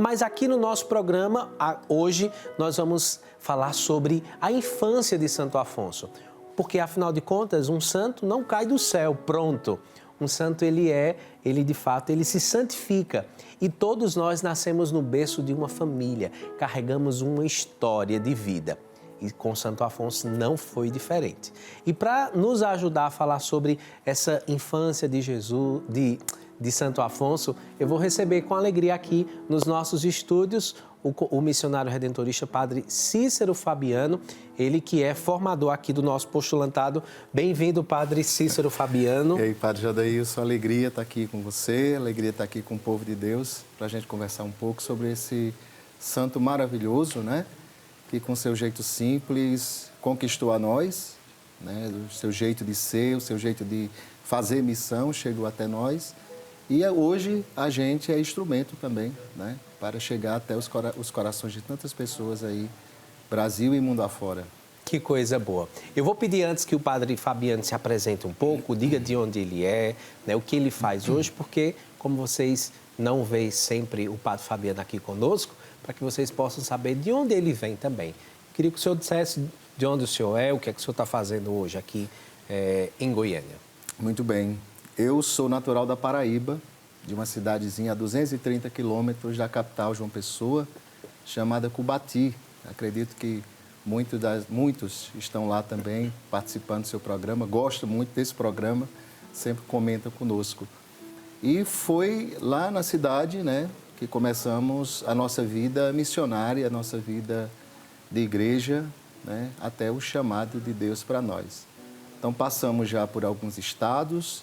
Mas aqui no nosso programa, hoje, nós vamos falar sobre a infância de Santo Afonso. Porque, afinal de contas, um santo não cai do céu, pronto. Um santo, ele de fato, ele se santifica. E todos nós nascemos no berço de uma família, carregamos uma história de vida. E com Santo Afonso não foi diferente. E para nos ajudar a falar sobre essa infância de Jesus, de Santo Afonso, eu vou receber com alegria aqui nos nossos estúdios o missionário redentorista Padre Cícero Fabiano, ele que é formador aqui do nosso postulantado. Bem-vindo, Padre Cícero Fabiano. E aí, Padre Jadaílson, alegria estar aqui com você, alegria estar aqui com o povo de Deus, para a gente conversar um pouco sobre esse santo maravilhoso, né? Que com seu jeito simples conquistou a nós, né? O seu jeito de ser, o seu jeito de fazer missão chegou até nós. E hoje a gente é instrumento também, né? Para chegar até os corações de tantas pessoas aí, Brasil e mundo afora. Que coisa boa. Eu vou pedir antes que o Padre Fabiano se apresente um pouco, diga de onde ele é, né, o que ele faz hoje, porque como vocês não veem sempre o Padre Fabiano aqui conosco, para que vocês possam saber de onde ele vem também. Queria que o senhor dissesse de onde o senhor é, o que é que o senhor está fazendo hoje aqui em Goiânia. Muito bem. Eu sou natural da Paraíba, de uma cidadezinha a 230 quilômetros da capital, João Pessoa, chamada Cubati. Acredito que muitos estão lá também participando do seu programa, gostam muito desse programa, sempre comentam conosco. E foi lá na cidade, né, que começamos a nossa vida missionária, a nossa vida de igreja, né, até o chamado de Deus para nós. Então passamos já por alguns estados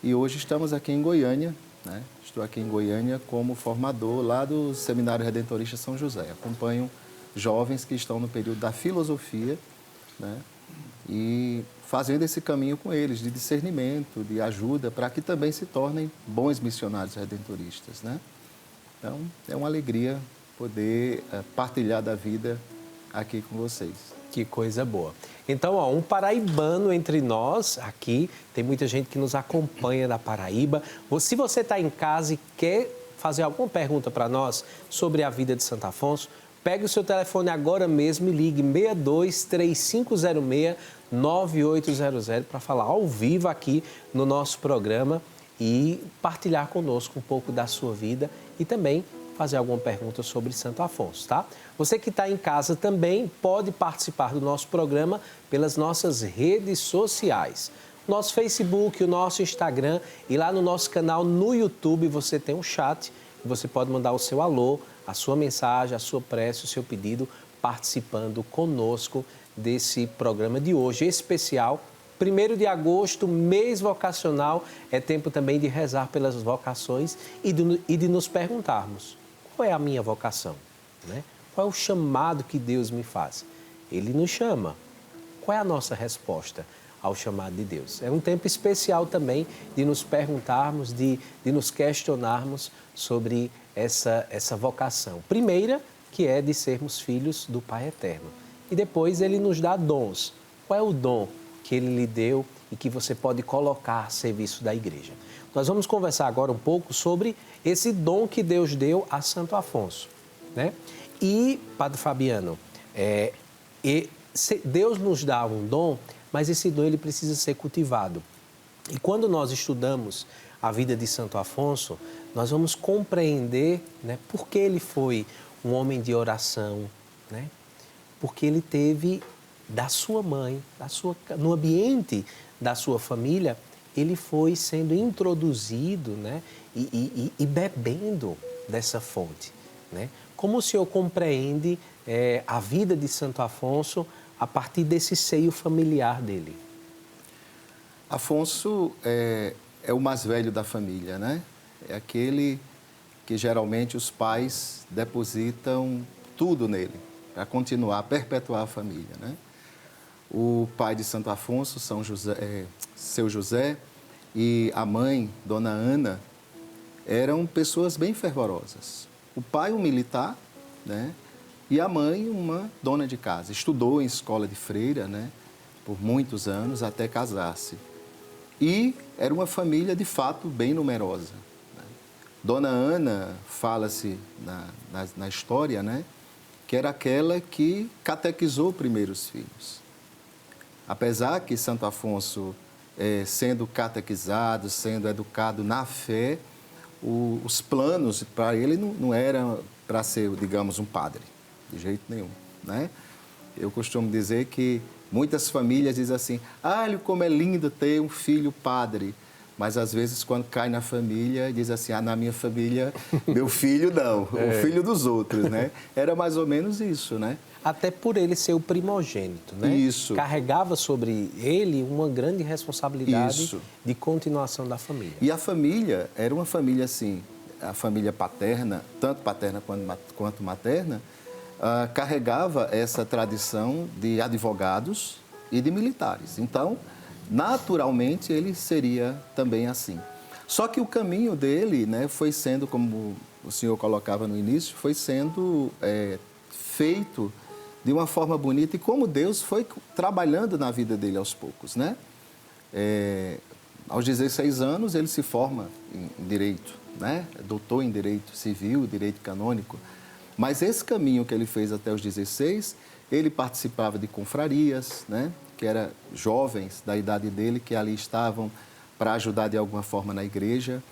e hoje estamos aqui em Goiânia, né? Estou aqui em Goiânia como formador lá do Seminário Redentorista São José. Acompanho jovens que estão no período da filosofia, né? E fazendo esse caminho com eles de discernimento, de ajuda, para que também se tornem bons missionários redentoristas, né? Então, é uma alegria poder partilhar da vida aqui com vocês. Que coisa boa. Então, um paraibano entre nós aqui, tem muita gente que nos acompanha da Paraíba. Se você está em casa e quer fazer alguma pergunta para nós sobre a vida de Santo Afonso, pegue o seu telefone agora mesmo e ligue 62-3506-9800 para falar ao vivo aqui no nosso programa e partilhar conosco um pouco da sua vida e também fazer alguma pergunta sobre Santo Afonso, tá? Você que está em casa também pode participar do nosso programa pelas nossas redes sociais. Nosso Facebook, o nosso Instagram e lá no nosso canal no YouTube você tem um chat e você pode mandar o seu alô, a sua mensagem, a sua prece, o seu pedido, participando conosco desse programa de hoje especial. 1º de agosto, mês vocacional, é tempo também de rezar pelas vocações e de nos perguntarmos: qual é a minha vocação? Né? Qual é o chamado que Deus me faz? Ele nos chama. Qual é a nossa resposta ao chamado de Deus? É um tempo especial também de nos perguntarmos, de nos questionarmos sobre essa vocação. Primeira, que é de sermos filhos do Pai Eterno. E depois Ele nos dá dons. Qual é o dom que Ele lhe deu e que você pode colocar a serviço da igreja? Nós vamos conversar agora um pouco sobre esse dom que Deus deu a Santo Afonso, né? E, Padre Fabiano, Deus nos dá um dom, mas esse dom ele precisa ser cultivado. E quando nós estudamos a vida de Santo Afonso, nós vamos compreender, né, por que ele foi um homem de oração, né? Porque ele teve da sua mãe, no ambiente da sua família, ele foi sendo introduzido, né, e bebendo dessa fonte, né? Como o senhor compreende a vida de Santo Afonso a partir desse seio familiar dele? Afonso é o mais velho da família, né? É aquele que geralmente os pais depositam tudo nele para continuar, a perpetuar a família, né? O pai de Santo Afonso, seu José, e a mãe, Dona Ana, eram pessoas bem fervorosas. O pai, um militar, né? E a mãe, uma dona de casa. Estudou em escola de freira, né? Por muitos anos, até casar-se. E era uma família, de fato, bem numerosa, né? Dona Ana, fala-se na história, né, que era aquela que catequizou primeiro os filhos. Apesar que Santo Afonso, sendo catequizado, sendo educado na fé, os planos para ele não eram para ser, digamos, um padre, de jeito nenhum, né? Eu costumo dizer que muitas famílias dizem assim, olha como é lindo ter um filho padre. Mas, às vezes, quando cai na família, diz assim, na minha família, meu filho não, o filho dos outros, né? Era mais ou menos isso, né? Até por ele ser o primogênito, né? Isso. Carregava sobre ele uma grande responsabilidade Isso. de continuação da família. E a família era uma família, assim, a família paterna, tanto paterna quanto materna, carregava essa tradição de advogados e de militares. Então, naturalmente, ele seria também assim. Só que o caminho dele, né, foi sendo, como o senhor colocava no início, foi sendo feito de uma forma bonita e como Deus foi trabalhando na vida dele aos poucos, né? Aos 16 anos, ele se forma em Direito, né? Doutor em Direito Civil, Direito Canônico. Mas esse caminho que ele fez até os 16, ele participava de confrarias, né? Que eram jovens da idade dele que ali estavam para ajudar de alguma forma na igreja.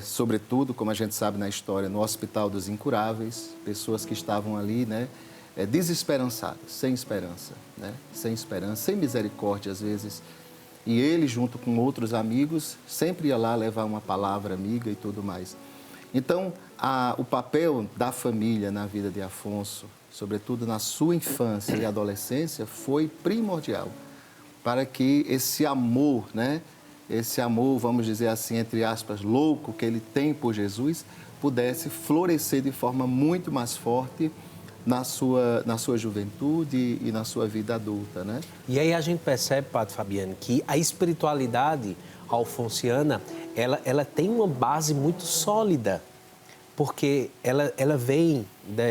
Sobretudo, como a gente sabe na história, no Hospital dos Incuráveis, pessoas que estavam ali, né? Desesperançadas, sem esperança, né? Sem esperança, sem misericórdia às vezes. E ele, junto com outros amigos, sempre ia lá levar uma palavra amiga e tudo mais. Então, o papel da família na vida de Afonso, sobretudo na sua infância e adolescência, foi primordial para que esse amor, né? Esse amor, vamos dizer assim, entre aspas, louco que ele tem por Jesus, pudesse florescer de forma muito mais forte na sua juventude e na sua vida adulta, né? E aí a gente percebe, Padre Fabiano, que a espiritualidade alfonsiana, ela tem uma base muito sólida, porque ela vem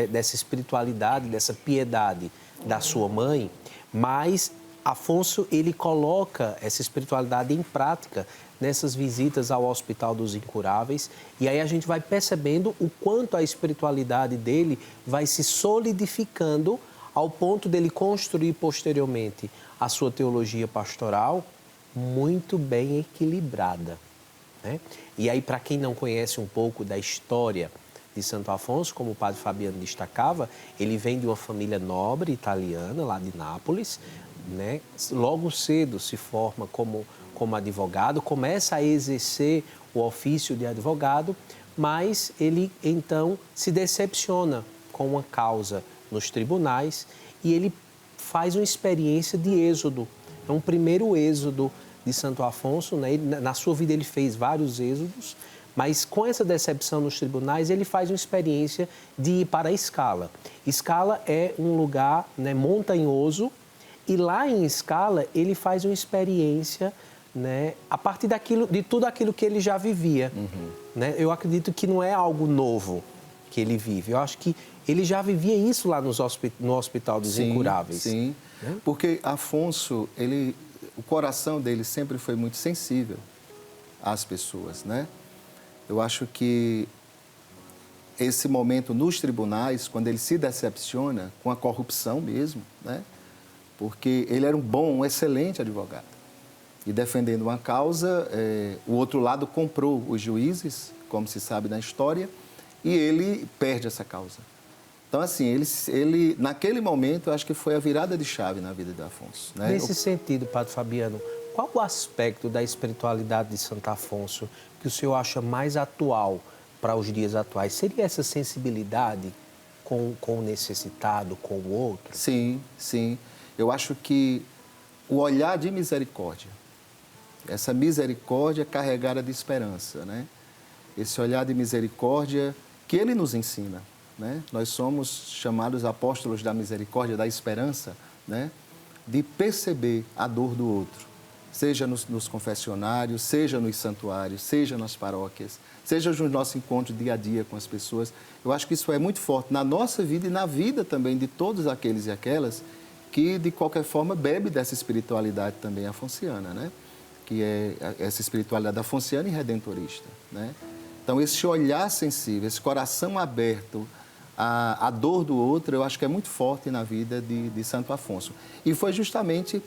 dessa espiritualidade, dessa piedade da sua mãe, mas Afonso, ele coloca essa espiritualidade em prática nessas visitas ao Hospital dos Incuráveis, e aí a gente vai percebendo o quanto a espiritualidade dele vai se solidificando ao ponto dele construir posteriormente a sua teologia pastoral muito bem equilibrada, né? E aí, para quem não conhece um pouco da história de Santo Afonso, como o Padre Fabiano destacava, ele vem de uma família nobre italiana, lá de Nápoles, né? Logo cedo se forma como advogado, começa a exercer o ofício de advogado, mas ele então se decepciona com uma causa nos tribunais e ele faz uma experiência de êxodo. É um primeiro êxodo de Santo Afonso, né? Na sua vida ele fez vários êxodos, mas com essa decepção nos tribunais ele faz uma experiência de ir para Scala. Scala é um lugar, né, montanhoso, e lá em Scala ele faz uma experiência, né, a partir de tudo aquilo que ele já vivia. Né? Eu acredito que não é algo novo que ele vive. Eu acho que ele já vivia isso lá no Hospital dos Incuráveis. Sim, né? Porque Afonso, o coração dele sempre foi muito sensível às pessoas, né? Eu acho que esse momento nos tribunais, quando ele se decepciona com a corrupção mesmo, né? Porque ele era um excelente advogado. E defendendo uma causa, o outro lado comprou os juízes, como se sabe na história, e ele perde essa causa. Então, assim, ele naquele momento, eu acho que foi a virada de chave na vida de Afonso, né? Nesse sentido, Padre Fabiano, qual o aspecto da espiritualidade de Santo Afonso que o senhor acha mais atual para os dias atuais? Seria essa sensibilidade com o necessitado, com o outro? Sim, sim. Eu acho que o olhar de misericórdia, essa misericórdia carregada de esperança, né? Esse olhar de misericórdia que ele nos ensina, né? Nós somos chamados apóstolos da misericórdia, da esperança, né? De perceber a dor do outro, seja nos confessionários, seja nos santuários, seja nas paróquias, seja nos nossos encontros dia a dia com as pessoas. Eu acho que isso é muito forte na nossa vida e na vida também de todos aqueles e aquelas que, de qualquer forma, bebe dessa espiritualidade também afonciana, né? Que é essa espiritualidade afonciana e redentorista, né? Então, esse olhar sensível, esse coração aberto à dor do outro, eu acho que é muito forte na vida de Santo Afonso. E foi justamente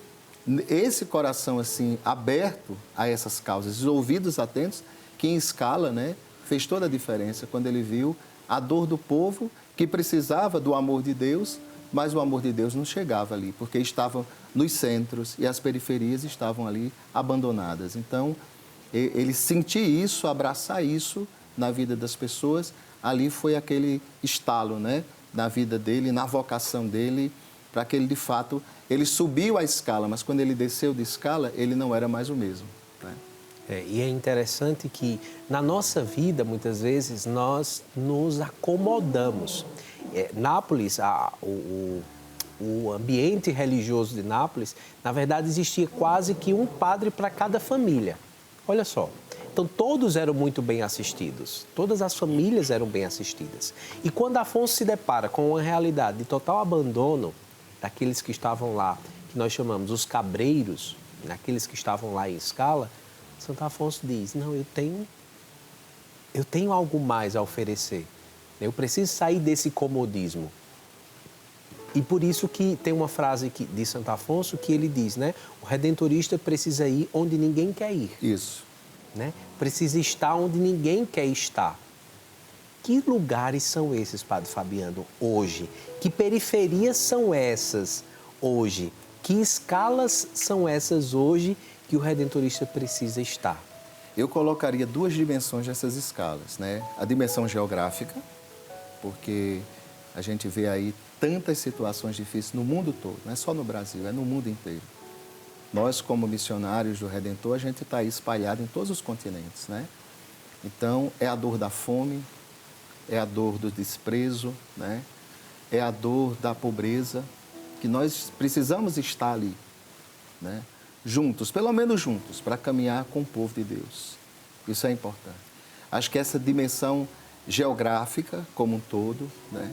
esse coração assim aberto a essas causas, os ouvidos atentos, que em escala, né, fez toda a diferença quando ele viu a dor do povo que precisava do amor de Deus, mas o amor de Deus não chegava ali, porque estavam nos centros e as periferias estavam ali abandonadas. Então, ele sentir isso, abraçar isso na vida das pessoas, ali foi aquele estalo, né, na vida dele, na vocação dele, para que ele, de fato, ele subiu a escala, mas quando ele desceu de escala, ele não era mais o mesmo, né? E é interessante que na nossa vida, muitas vezes, nós nos acomodamos. Nápoles, o ambiente religioso de Nápoles, na verdade, existia quase que um padre para cada família. Olha só. Então, todos eram muito bem assistidos. Todas as famílias eram bem assistidas. E quando Afonso se depara com uma realidade de total abandono daqueles que estavam lá, que nós chamamos os cabreiros, aqueles que estavam lá em escala, Santo Afonso diz, não, eu tenho algo mais a oferecer. Eu preciso sair desse comodismo. E por isso que tem uma frase de Santo Afonso que ele diz, né? O redentorista precisa ir onde ninguém quer ir. Isso. Né? Precisa estar onde ninguém quer estar. Que lugares são esses, Padre Fabiano, hoje? Que periferias são essas hoje? Que escalas são essas hoje que o redentorista precisa estar? Eu colocaria duas dimensões dessas escalas, né? A dimensão geográfica, porque a gente vê aí tantas situações difíceis no mundo todo, não é só no Brasil, é no mundo inteiro. Nós, como missionários do Redentor, a gente está aí espalhado em todos os continentes, né? Então, é a dor da fome, é a dor do desprezo, né? É a dor da pobreza, que nós precisamos estar ali, né? Juntos, pelo menos juntos, para caminhar com o povo de Deus. Isso é importante. Acho que essa dimensão geográfica como um todo, né,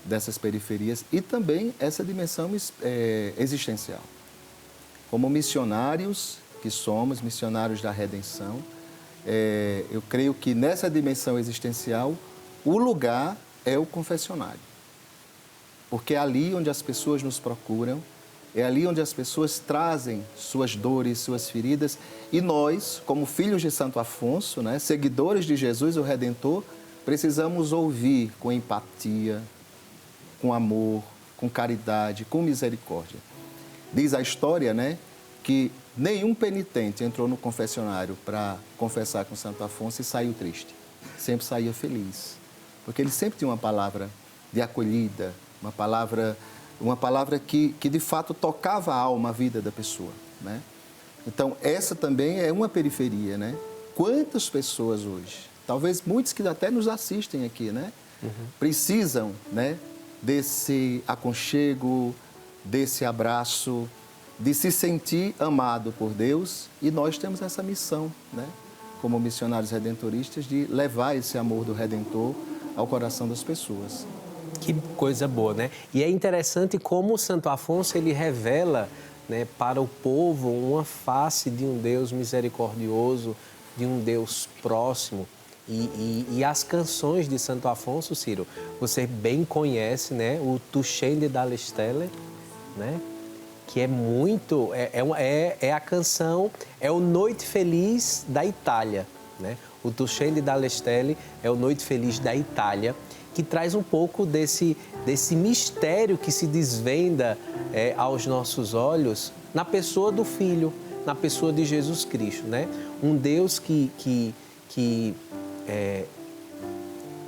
dessas periferias, e também essa dimensão existencial. Como missionários que somos, missionários da redenção, eu creio que nessa dimensão existencial, o lugar é o confessionário. Porque é ali onde as pessoas nos procuram, é ali onde as pessoas trazem suas dores, suas feridas. E nós, como filhos de Santo Afonso, né, seguidores de Jesus, o Redentor, precisamos ouvir com empatia, com amor, com caridade, com misericórdia. Diz a história, né, que nenhum penitente entrou no confessionário para confessar com Santo Afonso e saiu triste. Sempre saía feliz. Porque ele sempre tinha uma palavra de acolhida, uma palavra que de fato tocava a alma, a vida da pessoa, né? Então, essa também é uma periferia, né? Quantas pessoas hoje, talvez muitos que até nos assistem aqui, né? Precisam, né, desse aconchego, desse abraço, de se sentir amado por Deus, e nós temos essa missão, né, como missionários redentoristas, de levar esse amor do Redentor ao coração das pessoas. Que coisa boa, né? E é interessante como o Santo Afonso, ele revela, né, para o povo uma face de um Deus misericordioso, de um Deus próximo. E as canções de Santo Afonso, Ciro, você bem conhece, né? O Tu scende dalle stelle, né? Que é muito... É a canção, é o Noite Feliz da Itália, né? O Tu scende dalle stelle é o Noite Feliz da Itália, que traz um pouco desse mistério que se desvenda aos nossos olhos na pessoa do Filho, na pessoa de Jesus Cristo, né? Um Deus que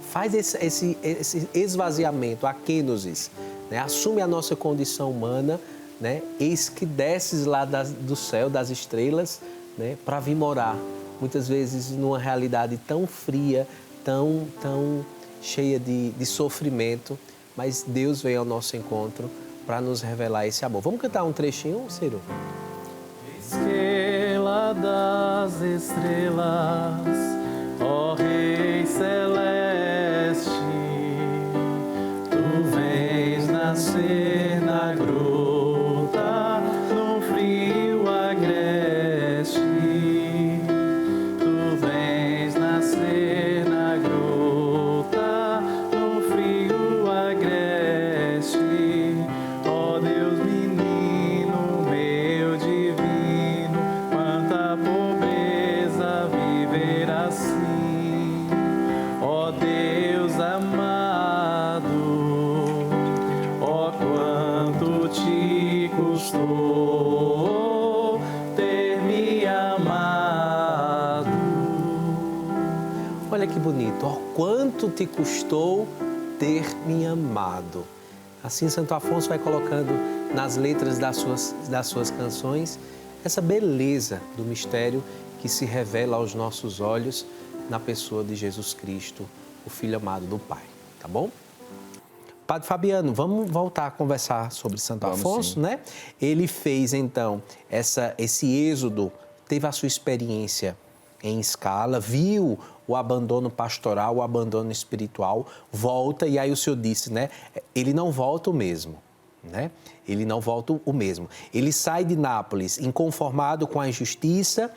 faz esse esvaziamento, a kenosis, né? Assume a nossa condição humana, né? Eis que desces lá do céu, das estrelas, né? Para vir morar, muitas vezes numa realidade tão fria, tão cheia de sofrimento, mas Deus veio ao nosso encontro para nos revelar esse amor. Vamos cantar um trechinho, Ciro? Estrela das estrelas, ó Rei Celeste, Tu vens nascer na gruta, no frio agreste, Tu vens nascer bonito. Ó, quanto te custou ter me amado. Assim, Santo Afonso vai colocando nas letras das suas canções essa beleza do mistério que se revela aos nossos olhos na pessoa de Jesus Cristo, o Filho amado do Pai. Tá bom? Padre Fabiano, vamos voltar a conversar sobre Santo Afonso, né? Ele fez, então, esse êxodo, teve a sua experiência em escala, viu o abandono pastoral, o abandono espiritual, volta, e aí o senhor disse, né? Ele não volta o mesmo, né? Ele não volta o mesmo. Ele sai de Nápoles inconformado com a injustiça,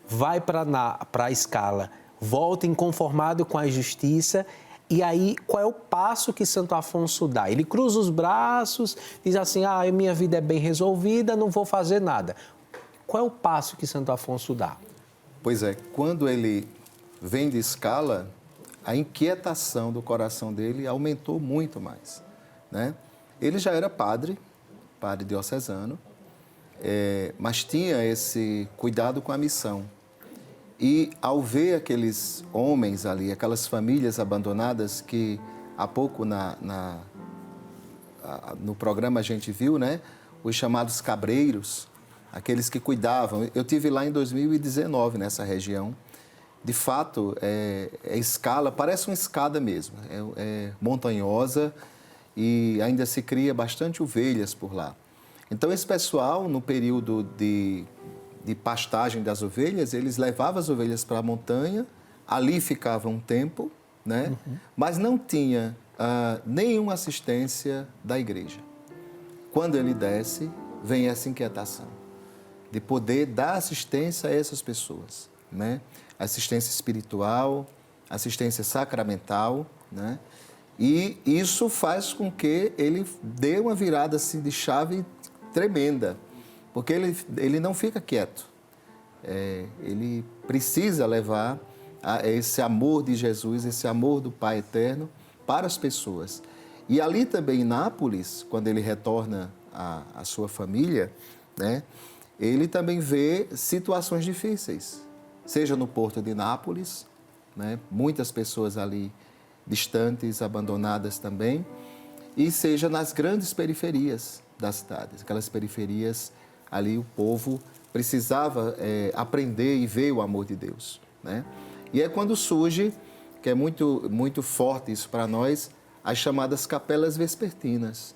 vai para a escala, volta inconformado com a injustiça. E aí, qual é o passo que Santo Afonso dá? Ele cruza os braços, diz assim, minha vida é bem resolvida, não vou fazer nada. Qual é o passo que Santo Afonso dá? Pois é, quando ele vem de escala, a inquietação do coração dele aumentou muito mais, né? Ele já era padre diocesano, mas tinha esse cuidado com a missão. E ao ver aqueles homens ali, aquelas famílias abandonadas que há pouco no programa a gente viu, né? Os chamados cabreiros, aqueles que cuidavam. Eu tive lá em 2019 nessa região. De fato, escala, parece uma escada mesmo, é montanhosa e ainda se cria bastante ovelhas por lá. Então esse pessoal, no período de pastagem das ovelhas, eles levavam as ovelhas para a montanha, ali ficavam um tempo, né? Mas não tinha nenhuma assistência da igreja. Quando ele desce, vem essa inquietação de poder dar assistência a essas pessoas, né? Assistência espiritual, assistência sacramental, né? E isso faz com que ele dê uma virada assim, de chave tremenda, porque ele não fica quieto. Ele precisa levar esse amor de Jesus, esse amor do Pai Eterno para as pessoas. E ali também em Nápoles, quando ele retorna à sua família, né, ele também vê situações difíceis, seja no porto de Nápoles, né, muitas pessoas ali distantes, abandonadas também, e seja nas grandes periferias das cidades, aquelas periferias ali o povo precisava aprender e ver o amor de Deus, né? E é quando surge, que é muito, muito forte isso para nós, as chamadas capelas vespertinas.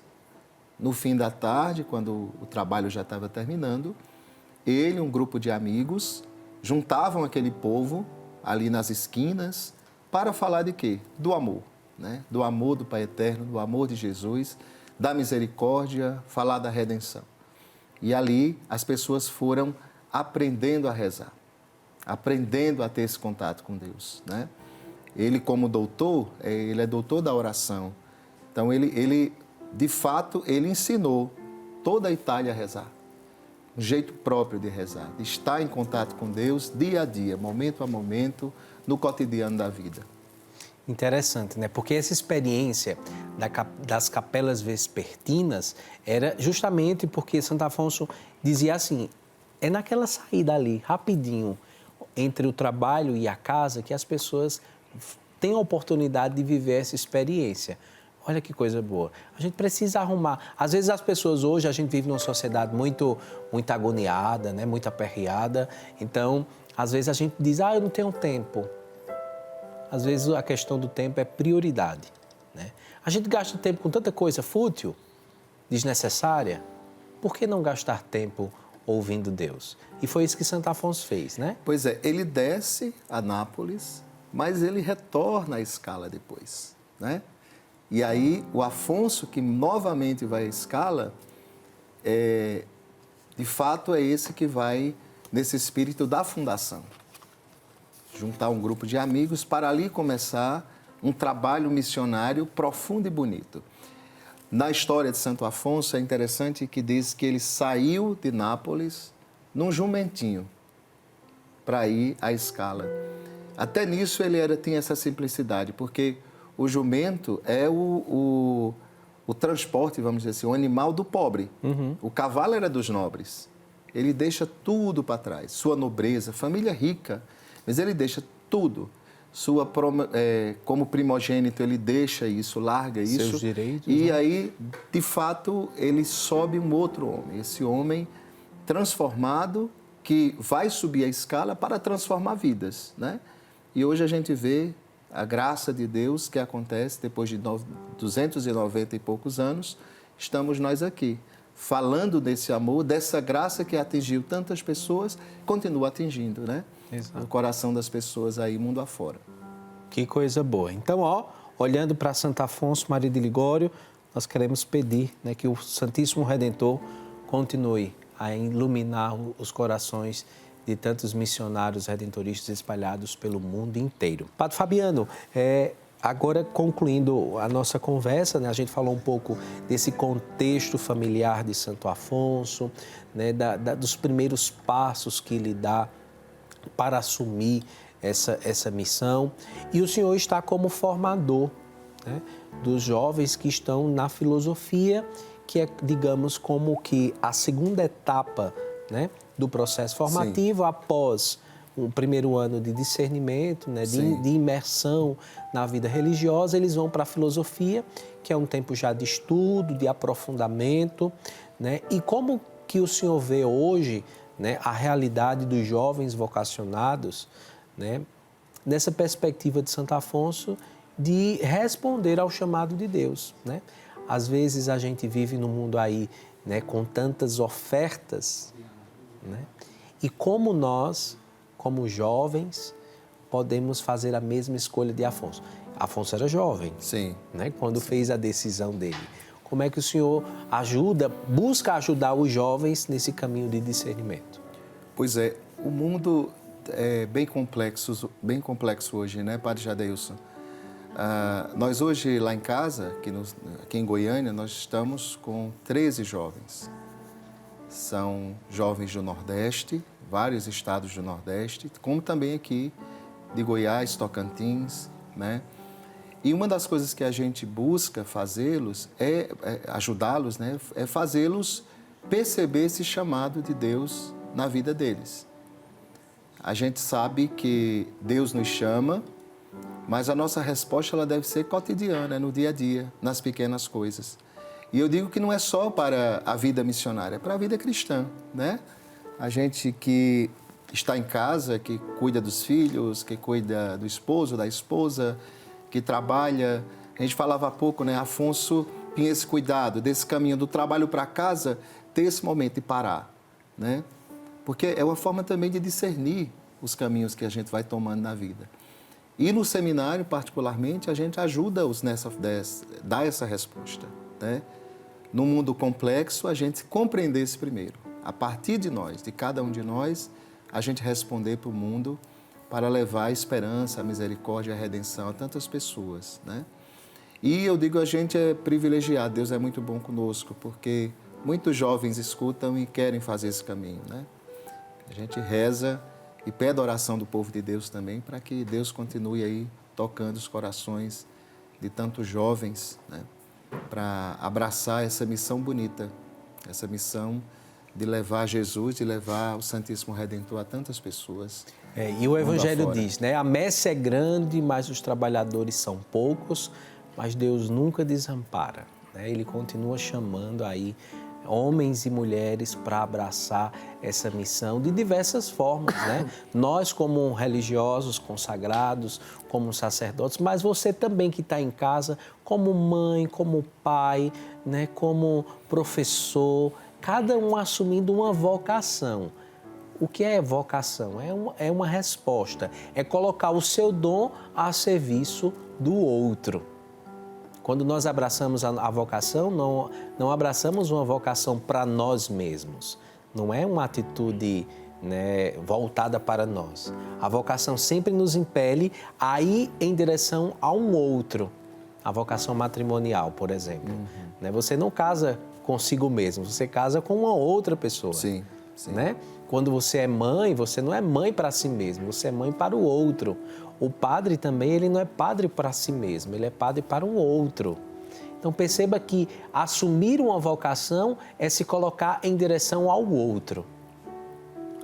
No fim da tarde, quando o trabalho já estava terminando, ele e um grupo de amigos juntavam aquele povo ali nas esquinas para falar de quê? Do amor, né? Do amor do Pai Eterno, do amor de Jesus, da misericórdia, falar da redenção. E ali as pessoas foram aprendendo a rezar, aprendendo a ter esse contato com Deus, né? Ele, como doutor, ele é doutor da oração. Então, ele de fato, ele ensinou toda a Itália a rezar. Um jeito próprio de rezar, de estar em contato com Deus dia a dia, momento a momento, no cotidiano da vida. Interessante, né? Porque essa experiência das capelas vespertinas era justamente porque Santo Afonso dizia assim, é naquela saída ali, rapidinho, entre o trabalho e a casa, que as pessoas têm a oportunidade de viver essa experiência. Olha que coisa boa. A gente precisa arrumar. Às vezes as pessoas hoje, a gente vive numa sociedade muito agoniada, né? Muito aperreada. Então, às vezes a gente diz, eu não tenho tempo. Às vezes a questão do tempo é prioridade, né? A gente gasta tempo com tanta coisa fútil, desnecessária. Por que não gastar tempo ouvindo Deus? E foi isso que Santo Afonso fez, né? Pois é, ele desce a Nápoles, mas ele retorna à escala depois, né? E aí o Afonso, que novamente vai à escala, de fato é esse que vai nesse espírito da fundação. Juntar um grupo de amigos para ali começar um trabalho missionário profundo e bonito. Na história de Santo Afonso é interessante que diz que ele saiu de Nápoles num jumentinho para ir à escala. Até nisso ele tinha essa simplicidade, porque o jumento é o transporte, vamos dizer assim, o animal do pobre. Uhum. O cavalo era dos nobres. Ele deixa tudo para trás, sua nobreza, família rica, mas ele deixa tudo. como primogênito, ele deixa isso, larga isso. Seus direitos. E aí, de fato, ele sobe um outro homem. Esse homem transformado que vai subir a escala para transformar vidas, né? E hoje a gente vê a graça de Deus que acontece depois de 290 e poucos anos, estamos nós aqui, falando desse amor, dessa graça que atingiu tantas pessoas, continua atingindo, né? Exato. O coração das pessoas aí, mundo afora. Que coisa boa. Então, olhando para Santo Afonso Maria de Ligório, nós queremos pedir, né, que o Santíssimo Redentor continue a iluminar os corações de tantos missionários redentoristas espalhados pelo mundo inteiro. Padre Fabiano, agora concluindo a nossa conversa, né, a gente falou um pouco desse contexto familiar de Santo Afonso, né, dos primeiros passos que ele dá para assumir essa missão. E o senhor está como formador, né, dos jovens que estão na filosofia, que é, digamos, como que a segunda etapa, né, do processo formativo. Sim. Após o primeiro ano de discernimento, né, de imersão na vida religiosa, eles vão para a filosofia, que é um tempo já de estudo, de aprofundamento, né? E como que o senhor vê hoje, né, a realidade dos jovens vocacionados, né, nessa perspectiva de Santo Afonso de responder ao chamado de Deus, né? Às vezes a gente vive num mundo aí, né, com tantas ofertas, né? E como nós, como jovens, podemos fazer a mesma escolha de Afonso. Afonso era jovem, sim, né, quando fez a decisão dele. Como é que o senhor busca ajudar os jovens nesse caminho de discernimento? Pois é, o mundo é bem complexo hoje, né, Padre Jadeilson? Nós hoje, lá em casa, aqui em Goiânia, nós estamos com 13 jovens. São jovens do Nordeste, vários estados do Nordeste, como também aqui de Goiás, Tocantins, né? E uma das coisas que a gente busca fazê-los ajudá-los, né? É fazê-los perceber esse chamado de Deus na vida deles. A gente sabe que Deus nos chama, mas a nossa resposta ela deve ser cotidiana, no dia a dia, nas pequenas coisas. E eu digo que não é só para a vida missionária, é para a vida cristã, né? A gente que está em casa, que cuida dos filhos, que cuida do esposo, da esposa, que trabalha. A gente falava há pouco, né? Afonso tinha esse cuidado desse caminho do trabalho para casa, ter esse momento de parar, né? Porque é uma forma também de discernir os caminhos que a gente vai tomando na vida. E no seminário, particularmente, a gente ajuda-os dar essa resposta, né? No mundo complexo, a gente compreender esse primeiro. A partir de nós, de cada um de nós, a gente responder para o mundo para levar a esperança, a misericórdia e a redenção a tantas pessoas, né? E eu digo, a gente é privilegiado, Deus é muito bom conosco, porque muitos jovens escutam e querem fazer esse caminho, né? A gente reza e pede a oração do povo de Deus também para que Deus continue aí tocando os corações de tantos jovens, né? Para abraçar essa missão bonita, essa missão de levar Jesus, de levar o Santíssimo Redentor a tantas pessoas. E o Evangelho diz, né? A messe é grande, mas os trabalhadores são poucos, mas Deus nunca desampara, né? Ele continua chamando aí homens e mulheres para abraçar essa missão de diversas formas, né? Nós como religiosos, consagrados, como sacerdotes, mas você também que está em casa, como mãe, como pai, né? Como professor, cada um assumindo uma vocação. O que é vocação? É uma resposta, é colocar o seu dom a serviço do outro. Quando nós abraçamos a vocação, não abraçamos uma vocação para nós mesmos. Não é uma atitude, né, voltada para nós. A vocação sempre nos impele a ir em direção a um outro. A vocação matrimonial, por exemplo. Né? Você não casa consigo mesmo, você casa com uma outra pessoa. Sim, sim. Né? Quando você é mãe, você não é mãe para si mesmo, você é mãe para o outro. O padre também, ele não é padre para si mesmo, ele é padre para um outro. Então perceba que assumir uma vocação é se colocar em direção ao outro.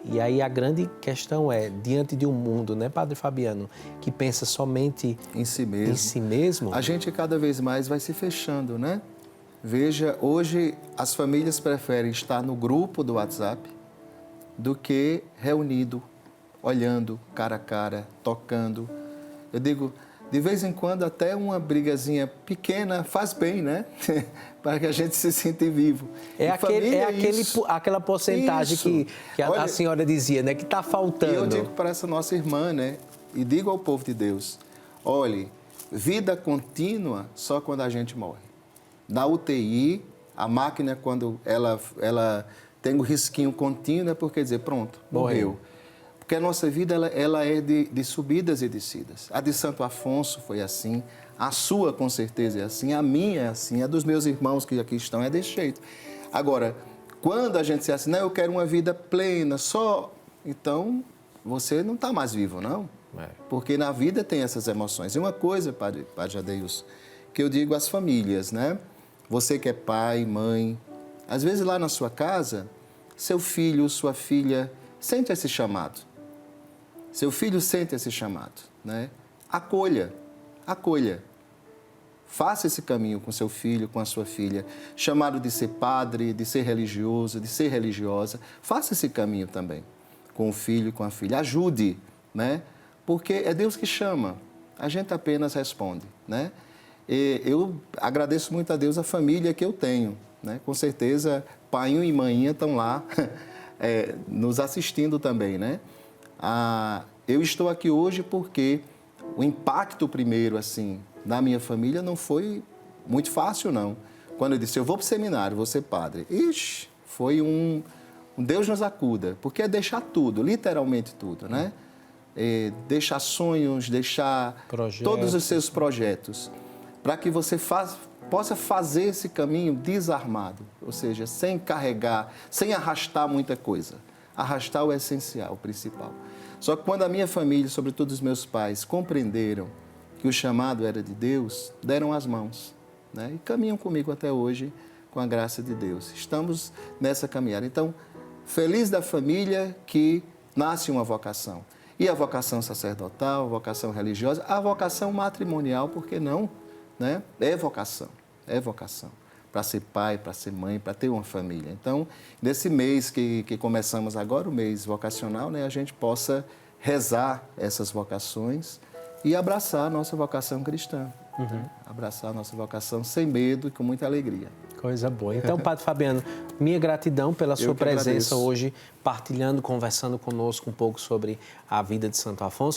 E aí a grande questão é, diante de um mundo, né, Padre Fabiano, que pensa somente em si mesmo, a gente cada vez mais vai se fechando, né? Veja, hoje as famílias preferem estar no grupo do WhatsApp do que reunido, olhando cara a cara, tocando. Eu digo, de vez em quando até uma brigazinha pequena faz bem, né? Para que a gente se sinta vivo. Aquela porcentagem que a senhora dizia, né? Que está faltando. E eu digo para essa nossa irmã, né? E digo ao povo de Deus, olhe, vida contínua só quando a gente morre. Na UTI, a máquina, quando ela tem um risquinho contínuo, é porque dizer, pronto, morreu. Porque a nossa vida ela é de subidas e descidas. A de Santo Afonso foi assim, a sua com certeza é assim, a minha é assim, a dos meus irmãos que aqui estão é desse jeito. Agora, quando a gente diz assim, não, eu quero uma vida plena, só... Então, você não está mais vivo, não. Porque na vida tem essas emoções. E uma coisa, Padre Jadeilson, que eu digo às famílias, né? Você que é pai, mãe, às vezes lá na sua casa, seu filho, sua filha, sente esse chamado. Seu filho sente esse chamado, né? Acolha. Faça esse caminho com seu filho, com a sua filha. Chamado de ser padre, de ser religioso, de ser religiosa. Faça esse caminho também com o filho, com a filha. Ajude, né? Porque é Deus que chama. A gente apenas responde, né? E eu agradeço muito a Deus a família que eu tenho, né? Com certeza, paiinho e mainha estão lá nos assistindo também, né? Eu estou aqui hoje porque o impacto primeiro, assim, na minha família não foi muito fácil, não. Quando eu disse, eu vou para o seminário, vou ser padre. Ixi, foi um Deus nos acuda, porque é deixar tudo, literalmente tudo, né? Deixar sonhos, deixar todos os seus projetos, para que você possa fazer esse caminho desarmado, ou seja, sem carregar, sem arrastar muita coisa. Arrastar o essencial, o principal. Só que quando a minha família, sobretudo os meus pais, compreenderam que o chamado era de Deus, deram as mãos, né? E caminham comigo até hoje, com a graça de Deus. Estamos nessa caminhada. Então, feliz da família que nasce uma vocação. E a vocação sacerdotal, a vocação religiosa, a vocação matrimonial, por que não? Né? É vocação. Para ser pai, para ser mãe, para ter uma família. Então, nesse mês que começamos agora, o mês vocacional, né, a gente possa rezar essas vocações e abraçar a nossa vocação cristã. Abraçar a nossa vocação sem medo e com muita alegria. Coisa boa. Então, Padre Fabiano, minha gratidão pela sua presença hoje, partilhando, conversando conosco um pouco sobre a vida de Santo Afonso.